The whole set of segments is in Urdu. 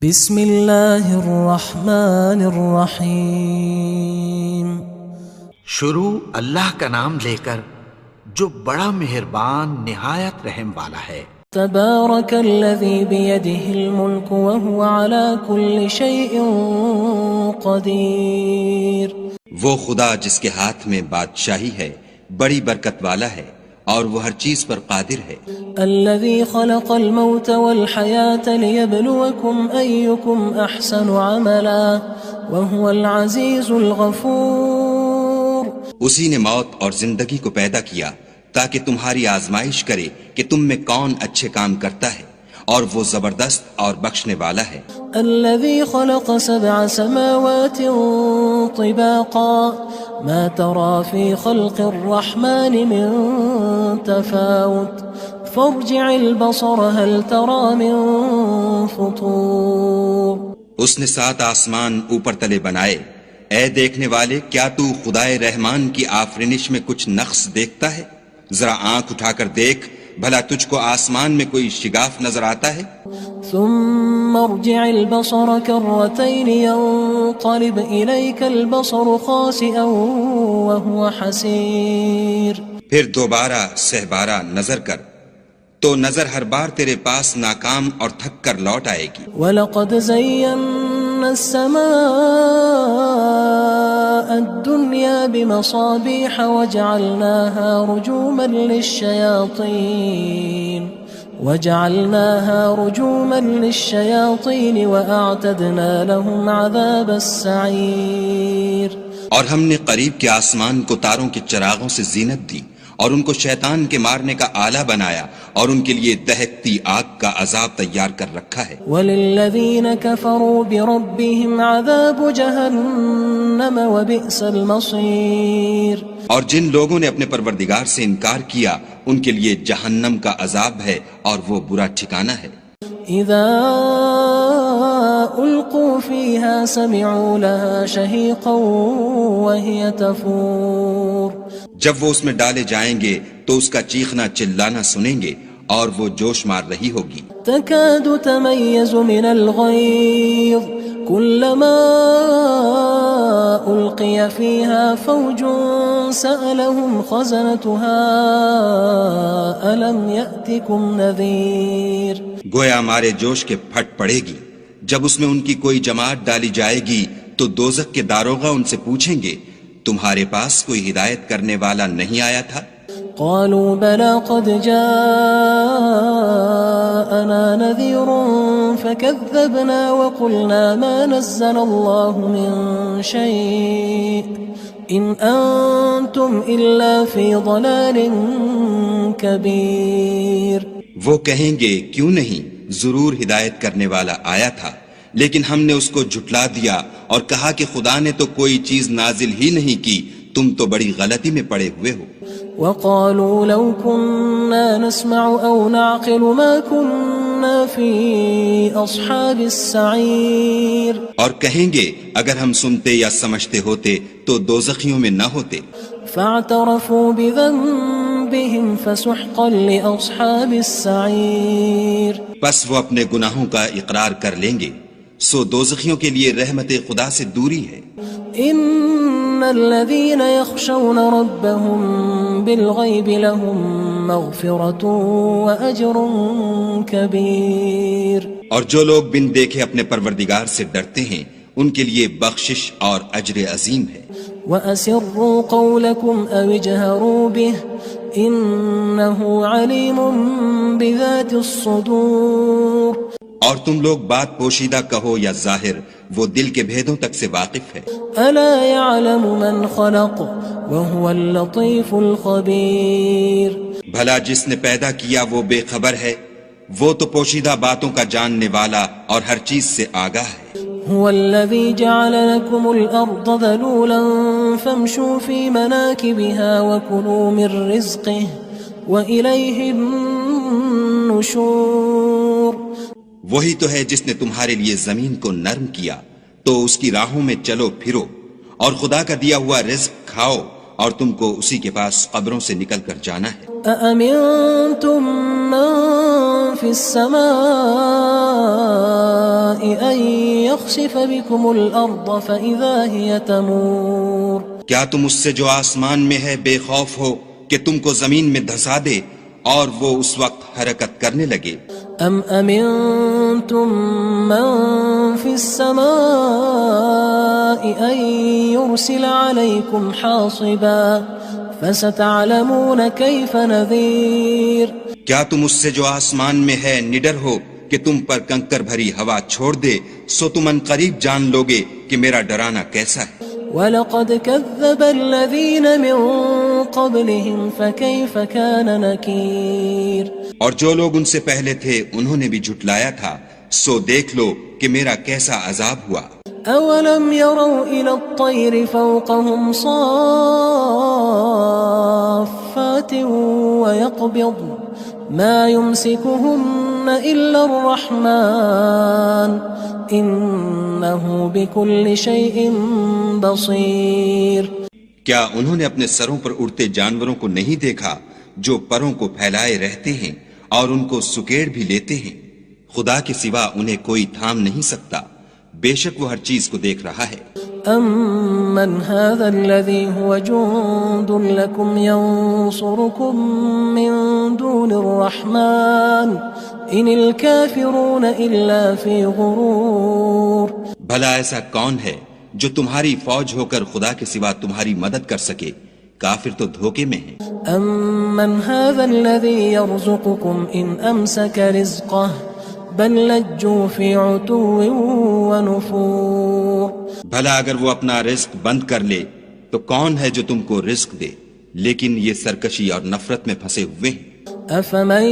بسم اللہ الرحمن الرحیم. شروع اللہ کا نام لے کر جو بڑا مہربان نہایت رحم والا ہے. تبارک الذی بیدہ الملک وہو علی کل شیء قدیر. وہ خدا جس کے ہاتھ میں بادشاہی ہے بڑی برکت والا ہے اور وہ ہر چیز پر قادر ہے. الذي خلق الموت والحياة ليبلوكم أيكم أحسن عملا وهو العزيز الغفور. اسی نے موت اور زندگی کو پیدا کیا تاکہ تمہاری آزمائش کرے کہ تم میں کون اچھے کام کرتا ہے اور وہ زبردست اور بخشنے والا ہے. الذي خلق 7 سماوات طباقا ما ترى في خلق الرحمن من تفاوت فارجع البصر هل ترى من فطور. اس نے 7 آسمان اوپر تلے بنائے. اے دیکھنے والے کیا تو خدائے رحمان کی آفرینش میں کچھ نقص دیکھتا ہے؟ ذرا آنکھ اٹھا کر دیکھ بھلا تجھ کو آسمان میں کوئی شگاف نظر آتا ہے؟ ثم ارجع البصر كرتين ينقلب إليك البصر خاسئا وهو حسير. پھر دوبارہ سہبارہ نظر کر تو نظر ہر بار تیرے پاس ناکام اور تھک کر لوٹ آئے گی. وَلَقَدْ زَيَّنَّا السَّمَاءَ الدُّنْيَا بِمَصَابِيحَ وَجَعَلْنَاهَا رُجُومًا لِلشَّيَاطِينِ وَأَعْتَدْنَا لَهُمْ عَذَابَ السَّعِيرِ. اور ہم نے قریب کے آسمان کو تاروں کے چراغوں سے زینت دی اور ان کو شیطان کے مارنے کا آلہ بنایا اور ان کے لیے دہکتی آگ کا عذاب تیار کر رکھا ہے. وَلِلَّذِينَ كَفَرُوا بِرَبِّهِمْ عَذَابُ جَهَنَّمَ وَبِئْسَ الْمَصِيرُ. اور جن لوگوں نے اپنے پروردگار سے انکار کیا ان کے لیے جہنم کا عذاب ہے اور وہ برا ٹھکانہ ہے. اذا القوا فيها سمعوا لها شهيقا وهي تفور. جب وہ اس میں ڈالے جائیں گے تو اس کا چیخنا چلانا سنیں گے اور وہ جوش مار رہی ہوگی. تكاد تميز من الغيظ كلما ألقي فيها فوج سألهم خزنتها ألم يأتكم نذير. گویا مارے جوش کے پھٹ پڑے گی. جب اس میں ان کی کوئی جماعت ڈالی جائے گی تو دوزخ کے داروغہ ان سے پوچھیں گے تمہارے پاس کوئی ہدایت کرنے والا نہیں آیا تھا؟ قالوا بلى قد جاءنا نذير فكذبنا وقلنا ما نزل الله من شيء إن أنتم إلا في ضلال كبير. وہ کہیں گے کیوں نہیں، ضرور ہدایت کرنے والا آیا تھا لیکن ہم نے اس کو جھٹلا دیا اور کہا کہ خدا نے تو کوئی چیز نازل ہی نہیں کی، تم تو بڑی غلطی میں پڑے ہوئے ہو. وقالوا لو كنا نسمع أو نعقل ما كنا في أصحاب السعير. اور کہیں گے اگر ہم سنتے یا سمجھتے ہوتے تو دوزخیوں میں نہ ہوتے. فاعترفوا بذنبهم فسحقا لأصحاب السعير. پس وہ اپنے گناہوں کا اقرار کر لیں گے سو دوزخیوں کے لیے رحمت خدا سے دوری ہے. ان الذين يخشون ربهم بالغيب لهم مغفرة واجر كبير. اور جو لوگ بن دیکھے اپنے پروردگار سے ڈرتے ہیں ان کے لیے بخشش اور اجر عظیم ہے. وَأَسِرُّوا قَوْلَكُمْ أَوِ اجْهَرُوا بِهِ إِنَّهُ عَلِيمٌ بِذَاتِ الصُّدُورِ. اور تم لوگ بات پوشیدہ کہو یا ظاہر وہ دل کے بھیدوں تک سے واقف ہے. أَلَا يَعْلَمُ مَنْ خَلَقَ وَهُوَ اللَّطِيفُ الْخَبِيرُ. بھلا جس نے پیدا کیا وہ بے خبر ہے، وہ تو پوشیدہ باتوں کا جاننے والا اور ہر چیز سے آگاہ ہے. هو الذي جعل لكم الأرض ذلولا فامشوا في مناكبها وكلوا من رزقه وإليه النشور. وہی تو ہے جس نے تمہارے لیے زمین کو نرم کیا تو اس کی راہوں میں چلو پھرو اور خدا کا دیا ہوا رزق کھاؤ اور تم کو اسی کے پاس قبروں سے نکل کر جانا ہے۔ أأمنتم من في السماء أن يخسف بكم الأرض فإذا هي تمور؟ کیا تم اس سے جو آسمان میں ہے بے خوف ہو کہ تم کو زمین میں دھسا دے اور وہ اس وقت حرکت کرنے لگے؟ أم أمنتم من في السماء أن يرسل عليكم حاصبا فستعلمون كيف نذير؟ کیا تم اس سے جو آسمان میں ہے نڈر ہو کہ تم پر کنکر بھری ہوا چھوڑ دے، سو تم ان قریب جان لوگے کہ میرا ڈرانا کیسا ہے۔ وَلَقَدْ كَذَّبَ الَّذِينَ مِن قَبْلِهِمْ فَكَيْفَ كَانَ نَكِيرٌ؟ اور جو لوگ ان سے پہلے تھے انہوں نے بھی جھٹلایا تھا، سو دیکھ لو کہ میرا کیسا عذاب ہوا۔ أَوَلَمْ يَرَوْا إِلَى الطَّيْرِ فَوْقَهُمْ صَافَّاتٍ وَيَقْبِضْنَ مَا يُمْسِكُهُنَّ إِلَّا الرَّحْمَنُ إِنَّهُ بِكُلِّ شَيْءٍ بَصِيرٌ۔ کیا انہوں نے اپنے سروں پر اڑتے جانوروں کو نہیں دیکھا جو پروں کو پھیلائے رہتے ہیں اور ان کو سکیڑ بھی لیتے ہیں؟ خدا کے سوا انہیں کوئی تھام نہیں سکتا، بے شک وہ ہر چیز کو دیکھ رہا ہے۔ أَمَّنْ هَذَا الَّذِي هُوَ جُندٌ لَكُمْ يَنصُرُكُم مِّن دُونِ الرَّحْمَنِ إِنِ الْكَافِرُونَ إِلَّا فِي غُرُورٍ۔ بھلا ایسا کون ہے جو تمہاری فوج ہو کر خدا کے سوا تمہاری مدد کر سکے؟ کافر تو دھوکے میں ہیں۔ أَمَّنْ هَذَا الَّذِي يَرْزُقُكُمْ إِنْ أَمْسَكَ رِزْقَهُ بَل لَجُّوا فِي عُتُوٍّ وَنُفُورٍ۔ بھلا اگر وہ اپنا رزق بند کر لے تو کون ہے جو تم کو رزق دے؟ لیکن یہ سرکشی اور نفرت میں پھنسے ہوئے ہیں۔ أَفَمَن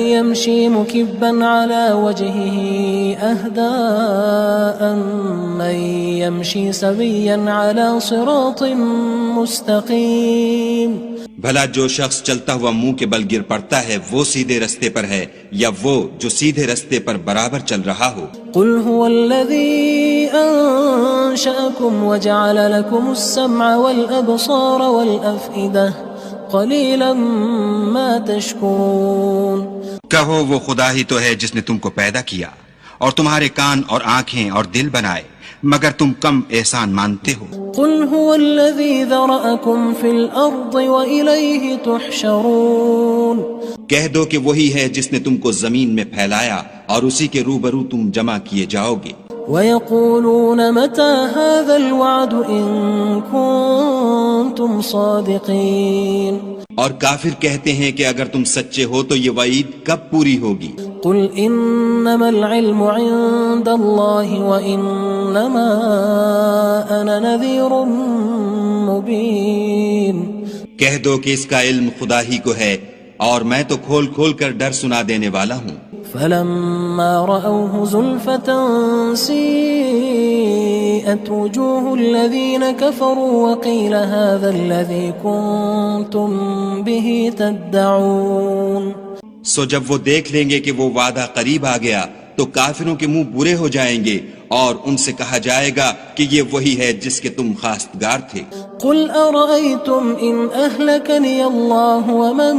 يَمْشِي مُكِبًّا عَلَى وَجْهِهِ أَهْدَىٰ أَمَّن يَمْشِي سَوِيًّا عَلَى صِرَاطٍ مُّسْتَقِيمٍ؟ بھلا جو شخص چلتا ہوا منہ کے بل گر پڑتا ہے وہ سیدھے رستے پر ہے یا وہ جو سیدھے رستے پر برابر چل رہا ہو؟ قُلْ هُوَ الَّذِي أَنشَأَكُمْ وَجَعَلَ لَكُمُ السَّمْعَ وَالْأَبْصَارَ وَالْأَفْئِدَةَ قَلِيلًا مَا تَشْكُرُونَ۔ کہو وہ خدا ہی تو ہے جس نے تم کو پیدا کیا اور تمہارے کان اور آنکھیں اور دل بنائے، مگر تم کم احسان مانتے ہو۔ قُلْ هُوَ الَّذِي ذَرَأَكُمْ فِي الْأَرْضِ وَإِلَيْهِ تُحْشَرُونَ۔ کہہ دو کہ وہی ہے جس نے تم کو زمین میں پھیلایا اور اسی کے روبرو تم جمع کیے جاؤ گے۔ وَيَقُولُونَ مَتَى هَذَا الْوَعْدُ إِن كُنتُمْ صَادِقِينَ۔ اور کافر کہتے ہیں کہ اگر تم سچے ہو تو یہ وعید کب پوری ہوگی؟ قُلْ إِنَّمَا الْعِلْمُ عِندَ اللَّهِ وَإِنَّمَا أَنَا نَذِيرٌ مُّبِينٌ۔ کہہ دو کہ اس کا علم خدا ہی کو ہے اور میں تو کھول کھول کر ڈر سنا دینے والا ہوں۔ فَلَمَّا رَأَوْهُ زُلْفَةً سِيئَتْ وُجُوهُ الَّذِينَ كَفَرُوا وَقِيلَ هَذَا الَّذِي كُنتُم بِهِ تَدَّعُونَ۔ سو جب وہ دیکھ لیں گے کہ وہ وعدہ قریب آ گیا تو کافروں کے منہ برے ہو جائیں گے اور ان سے کہا جائے گا کہ یہ وہی ہے جس کے تم خواستگار تھے۔ قُلْ أَرَأَيْتُمْ إِنْ أَهْلَكَنِيَ اللَّهُ وَمَن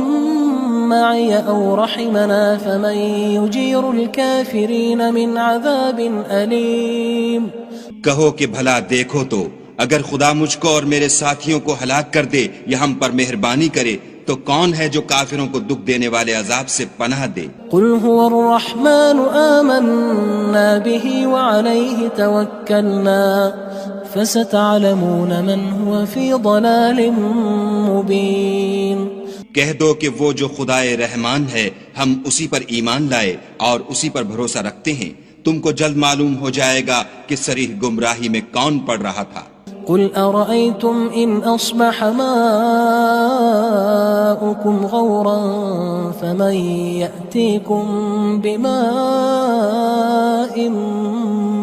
مَّعِيَ أَوْ رَحِمَنَا فَمَن يُجِيرُ الْكَافِرِينَ مِنْ عَذَابٍ أَلِيمٍ۔ کہو کہ بھلا دیکھو تو اگر خدا مجھ کو اور میرے ساتھیوں کو ہلاک کر دے یا ہم پر مہربانی کرے تو کون ہے جو کافروں کو دکھ دینے والے عذاب سے پناہ دے؟ قُلْ هُوَ الرَّحْمَنُ آمَنَّا بِهِ وَعَلَيْهِ تَوَكَّلْنَا فَسَتَعْلَمُونَ مَنْ هُوَ فِي ضَلَالٍ مُّبِينٍ۔ کہہ دو کہ وہ جو خدائے رحمان ہے ہم اسی پر ایمان لائے اور اسی پر بھروسہ رکھتے ہیں، تم کو جلد معلوم ہو جائے گا کہ صریح گمراہی میں کون پڑ رہا تھا۔ قُلْ أَرَأَيْتُمْ إِنْ أَصْبَحَ مَاؤُكُمْ غَوْرًا فَمَن يَأْتِيكُم بِمَاءٍ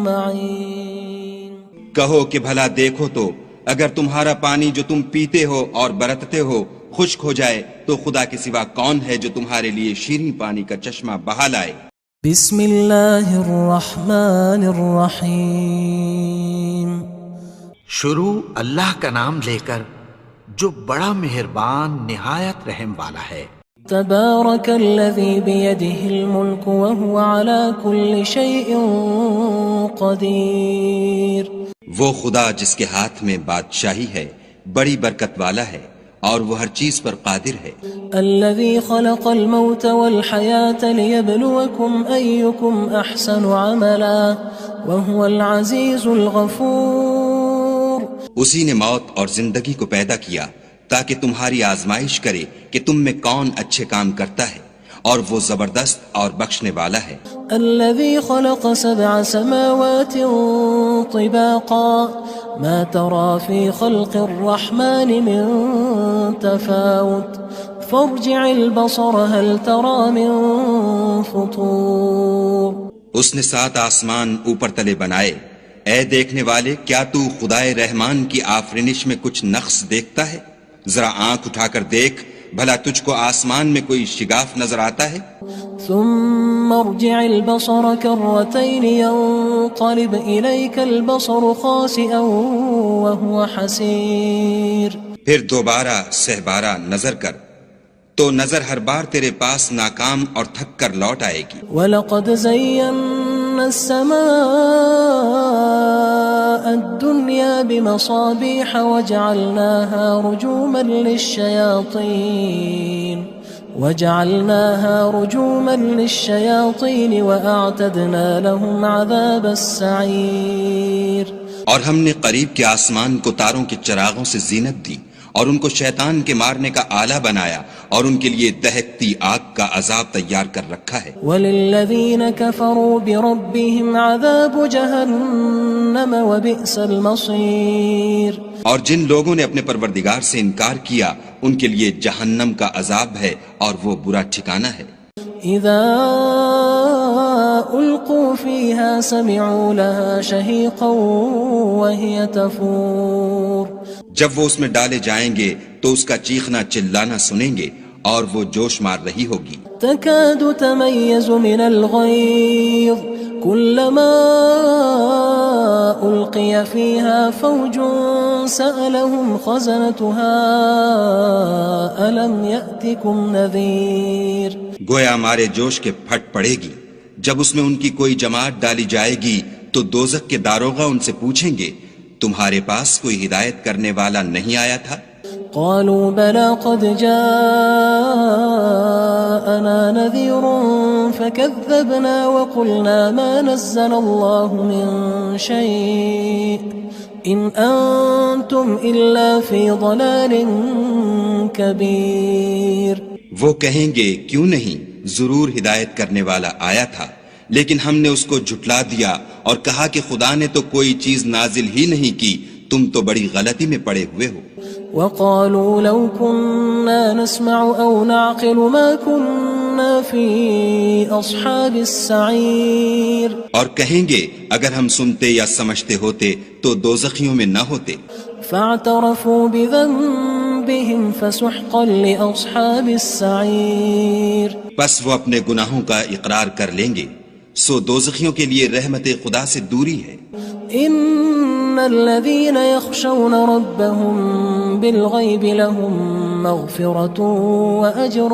مَّعِينٍ۔ کہو کہ بھلا دیکھو تو اگر تمہارا پانی جو تم پیتے ہو اور برتتے ہو خشک ہو جائے تو خدا کے سوا کون ہے جو تمہارے لیے شیریں پانی کا چشمہ بہا لائے؟ بسم اللہ الرحمن الرحیم۔ شروع اللہ کا نام لے کر جو بڑا مہربان نہایت رحم والا ہے۔ تبارك الذي بيده الملك وهو على كل شيء قدير۔ وہ خدا جس کے ہاتھ میں بادشاہی ہے بڑی برکت والا ہے اور وہ ہر چیز پر قادر ہے۔ الذي خلق الموت والحياة ليبلوكم أيكم أحسن عملا وهو العزيز الغفور۔ اسی نے موت اور زندگی کو پیدا کیا تاکہ تمہاری آزمائش کرے کہ تم میں کون اچھے کام کرتا ہے، اور وہ زبردست اور بخشنے والا ہے۔ الذي خلق 7 سماوات طباقا ما ترى في خلق الرحمن من تفاوت فارجع البصر هل ترى من فطور۔ اس نے 7 آسمان اوپر تلے بنائے، اے دیکھنے والے کیا تو خدائے رحمان کی آفرینش میں کچھ نقص دیکھتا ہے؟ ذرا آنکھ اٹھا کر دیکھ، بھلا تجھ کو آسمان میں کوئی شگاف نظر آتا ہے؟ ثم ارجع البصر كرتين ينقلب إليك البصر خاسئا وهو حسير۔ پھر دوبارہ سہبارہ نظر کر تو نظر ہر بار تیرے پاس ناکام اور تھک کر لوٹ آئے گی۔ وَلَقَدْ زَيَّنَّا السَّمَاءَ الدُّنْيَا بِمَصَابِيحَ وَجَعَلْنَاهَا رُجُومًا لِلشَّيَاطِينِ وَأَعْتَدْنَا لَهُمْ عَذَابَ السَّعِيرِ۔ اور ہم نے قریب کے آسمان کو تاروں کے چراغوں سے زینت دی اور ان کو شیطان کے مارنے کا آلہ بنایا اور ان کے لیے دہکتی آگ کا عذاب تیار کر رکھا ہے۔ وَلِلَّذِينَ كَفَرُوا بِرَبِّهِمْ عَذَابُ جَهَنَّمَ وَبِئْسَ الْمَصِيرُ۔ اور جن لوگوں نے اپنے پروردگار سے انکار کیا ان کے لیے جہنم کا عذاب ہے اور وہ برا ٹھکانہ ہے۔ اذا القوا فيها سمعوا لها شهيقا وهي تفور۔ جب وہ اس میں ڈالے جائیں گے تو اس کا چیخنا چلانا سنیں گے اور وہ جوش مار رہی ہوگی۔ تكاد تميز من الغيظ كلما ألقي فيها فوج سألهم خزنتها ألم يأتكم نذير۔ گویا ہمارے جوش کے پھٹ پڑے گی جب اس میں ان کی کوئی جماعت ڈالی جائے گی تو دوزخ کے داروغہ ان سے پوچھیں گے تمہارے پاس کوئی ہدایت کرنے والا نہیں آیا تھا؟ قالوا بلى قد جاءنا نذير فكذبنا وقلنا ما نزل الله من شيء إن أنتم إلا في ضلال كبير۔ وہ کہیں گے کیوں نہیں، ضرور ہدایت کرنے والا آیا تھا، لیکن ہم نے اس کو جھٹلا دیا اور کہا کہ خدا نے تو کوئی چیز نازل ہی نہیں کی، تم تو بڑی غلطی میں پڑے ہوئے ہو۔ وقالوا لو كنا نسمع أو نعقل ما كنا في أصحاب السعير۔ اور کہیں گے اگر ہم سنتے یا سمجھتے ہوتے تو دوزخیوں میں نہ ہوتے۔ فاعترفوا بذنبهم فسحقا لأصحاب السعير۔ بس وہ اپنے گناہوں کا اقرار کر لیں گے، سو دوزخیوں کے لیے رحمت خدا سے دوری ہے۔ ان الذين يخشون ربهم بالغيب لهم مغفرة واجر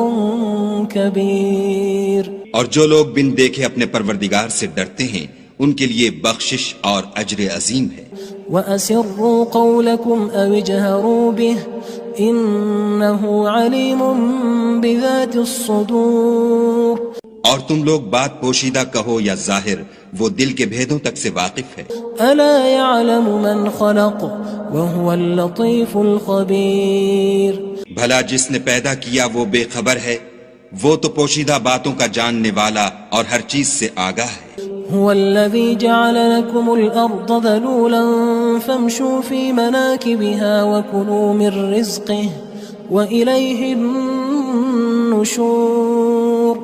كبير۔ اور جو لوگ بن دیکھے اپنے پروردگار سے ڈرتے ہیں ان کے لیے بخشش اور اجر عظیم ہے۔ واسروا قولكم او اجهروا به انه عليم بذات الصدور۔ اور تم لوگ بات پوشیدہ کہو یا ظاہر، وہ دل کے بھیدوں تک سے واقف ہے۔ الا يعلم من خلق وهو اللطيف الخبير۔ بھلا جس نے پیدا کیا وہ بے خبر ہے، وہ تو پوشیدہ باتوں کا جاننے والا اور ہر چیز سے آگاہ ہے۔ هو الذي جعل لكم الأرض ذلولا فامشوا في مناكبها وكلوا من رزقه وإليه النشور۔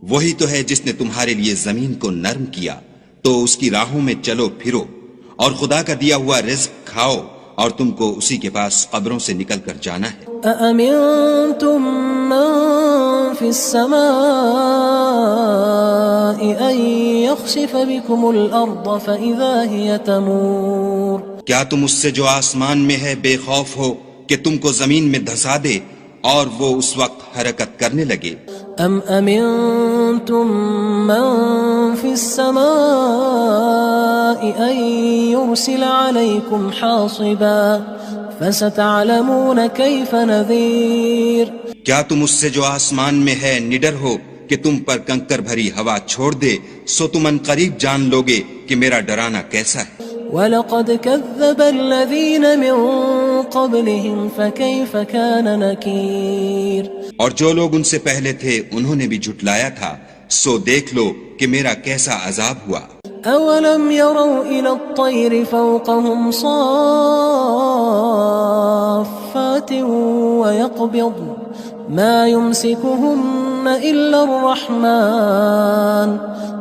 وہی تو ہے جس نے تمہارے لیے زمین کو نرم کیا تو اس کی راہوں میں چلو پھرو اور خدا کا دیا ہوا رزق کھاؤ اور تم کو اسی کے پاس قبروں سے نکل کر جانا ہے۔ أأمنتم من في السماء أن يخسف بكم الأرض فإذا هي تمور۔ کیا تم اس سے جو آسمان میں ہے بے خوف ہو کہ تم کو زمین میں دھسا دے اور وہ اس وقت حرکت کرنے لگے. ام امنتم من في السماء ان يرسل عليكم حاصبا فستعلمون كيف نذير. کیا تم اس سے جو آسمان میں ہے نڈر ہو کہ تم پر کنکر بھری ہوا چھوڑ دے؟ سو تم ان قریب جان لوگے کہ میرا ڈرانا کیسا ہے. وَلَقَدْ كَذَّبَ الَّذِينَ مِن قَبْلِهِمْ فَكَيْفَ كَانَ نَكِيرٌ. اور جو لوگ ان سے پہلے تھے انہوں نے بھی جھٹلایا تھا، سو دیکھ لو کہ میرا کیسا عذاب ہوا. أَوَلَمْ يَرَوْا إِلَى الطَّيْرِ فَوْقَهُمْ صَافَّاتٍ وَيَقْبِضْنَ مَا يُمْسِكُهُنَّ إِلَّا الرَّحْمَنُ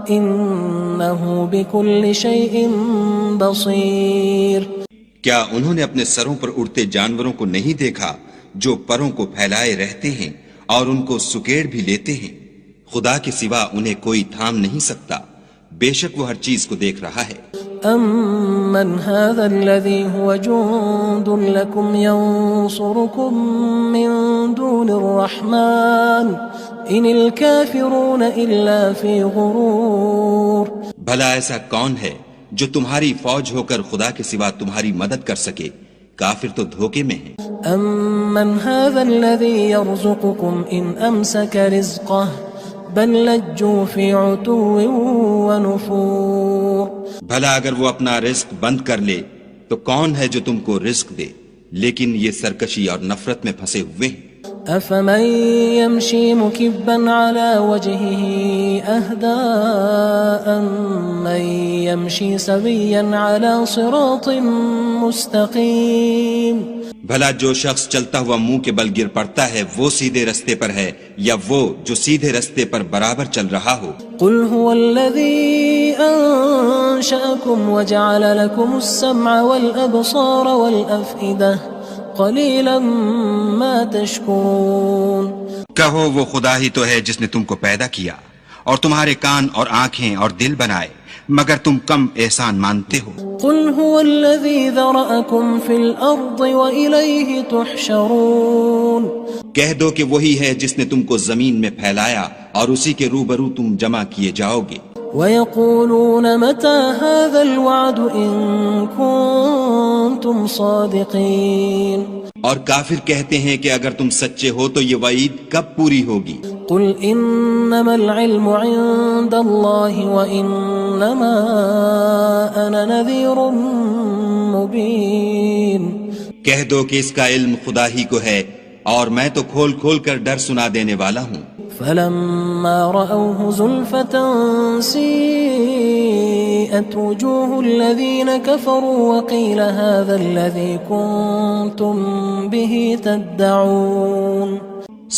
إِنَّهُ بِكُلِّ شَيْءٍ بَصِيرٌ. کیا انہوں نے اپنے سروں پر اڑتے جانوروں کو نہیں دیکھا جو پروں کو پھیلائے رہتے ہیں اور ان کو سکیڑ بھی لیتے ہیں؟ خدا کے سوا انہیں کوئی تھام نہیں سکتا، بے شک وہ ہر چیز کو دیکھ رہا ہے. أَمَّنْ هَذَا الَّذِي هُوَ جُندٌ لَكُمْ يَنصُرُكُم مِّن دُونِ الرَّحْمَنِ إِنِ الْكَافِرُونَ إِلَّا فِي غُرُورٍ. بھلا ایسا کون ہے جو تمہاری فوج ہو کر خدا کے سوا تمہاری مدد کر سکے؟ کافر تو دھوکے میں ہیں. أَمَّنْ هَذَا الَّذِي يَرْزُقُكُمْ إِنْ أَمْسَكَ رِزْقَهُ بَلْ لَجُّوا فِي عُتُوٍّ وَنُفُورٍ. بھلا اگر وہ اپنا رزق بند کر لے تو کون ہے جو تم کو رزق دے؟ لیکن یہ سرکشی اور نفرت میں پھنسے ہوئے ہیں. أَفَمَن يَمْشِي مُكِبًّا عَلَى وَجْهِهِ أَهْدَىٰ أَمَّن يَمْشِي سَوِيًّا عَلَى صِرَاطٍ مُّسْتَقِيمٍ. بھلا جو شخص چلتا ہوا منہ کے بل گر پڑتا ہے وہ سیدھے رستے پر ہے یا وہ جو سیدھے رستے پر برابر چل رہا ہو؟ قُلْ هُوَ الَّذِي أَنشَأَكُمْ وَجَعَلَ لَكُمُ السَّمْعَ وَالْأَبْصَارَ وَالْأَفْئِدَةَ قَلِيلًا مَا تَشْكُرُونَ. کہو وہ خدا ہی تو ہے جس نے تم کو پیدا کیا اور تمہارے کان اور آنکھیں اور دل بنائے، مگر تم کم احسان مانتے ہو. قُلْ هُوَ الَّذِي ذَرَأَكُمْ فِي الْأَرْضِ وَإِلَيْهِ تُحْشَرُونَ. کہہ دو کہ وہی ہے جس نے تم کو زمین میں پھیلایا اور اسی کے روبرو تم جمع کیے جاؤ گے. وَيَقُولُونَ مَتَى هَذَا الْوَعْدُ إِن كُنتُمْ صَادِقِينَ. اور کافر کہتے ہیں کہ اگر تم سچے ہو تو یہ وعید کب پوری ہوگی؟ قُلْ إِنَّمَا الْعِلْمُ عِندَ اللَّهِ وَإِنَّمَا أَنَا نَذِيرٌ مُّبِينٌ. کہہ دو کہ اس کا علم خدا ہی کو ہے اور میں تو کھول کھول کر ڈر سنا دینے والا ہوں. فَلَمَّا رَأَوْهُ زُلْفَةً سِيئَتْ وُجُوهُ الَّذِينَ كَفَرُوا وَقِيلَ هَذَا الَّذِي كُنتُم بِهِ تَدَّعُونَ.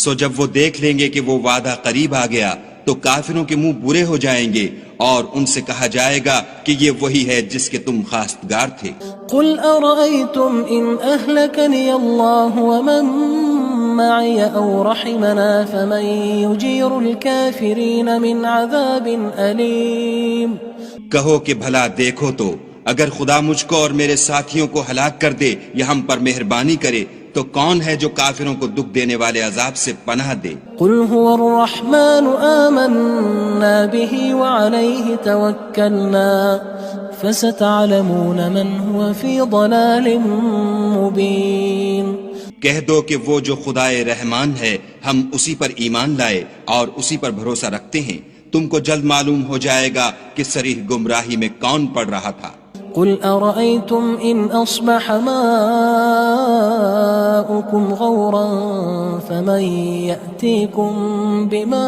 سو جب وہ دیکھ لیں گے کہ وہ وعدہ قریب آ گیا تو کافروں کے منہ برے ہو جائیں گے اور ان سے کہا جائے گا کہ یہ وہی ہے جس کے تم خواستگار تھے. قُلْ أَرَأَيْتُمْ إِنْ أَهْلَكَنِيَ اللَّهُ وَمَن مَّعِيَ أَوْ رَحِمَنَا فَمَن يُجِيرُ الْكَافِرِينَ مِنْ عَذَابٍ أَلِيمٍ. کہو کہ بھلا دیکھو تو اگر خدا مجھ کو اور میرے ساتھیوں کو ہلاک کر دے یا ہم پر مہربانی کرے تو کون ہے جو کافروں کو دکھ دینے والے عذاب سے پناہ دے؟ قُلْ هُوَ الرَّحْمَنُ آمَنَّا بِهِ وَعَلَيْهِ تَوَكَّلْنَا فَسَتَعْلَمُونَ مَنْ هُوَ فِي ضَلَالٍ مُّبِينٍ. کہہ دو کہ وہ جو خدائے رحمان ہے ہم اسی پر ایمان لائے اور اسی پر بھروسہ رکھتے ہیں، تم کو جلد معلوم ہو جائے گا کہ صریح گمراہی میں کون پڑ رہا تھا. قُلْ أَرَأَيْتُمْ إِنْ أَصْبَحَ مَاؤُكُمْ غَوْرًا فَمَنْ يَأْتِيكُمْ بِمَاءٍ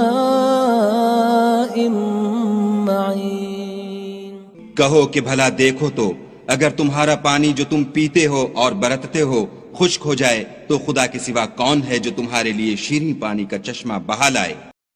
مَّعِينٍ. کہو کہ بھلا دیکھو تو اگر تمہارا پانی جو تم پیتے ہو اور برتتے ہو خشک ہو جائے تو خدا کے سوا کون ہے جو تمہارے لیے شیریں پانی کا چشمہ بہا لائے؟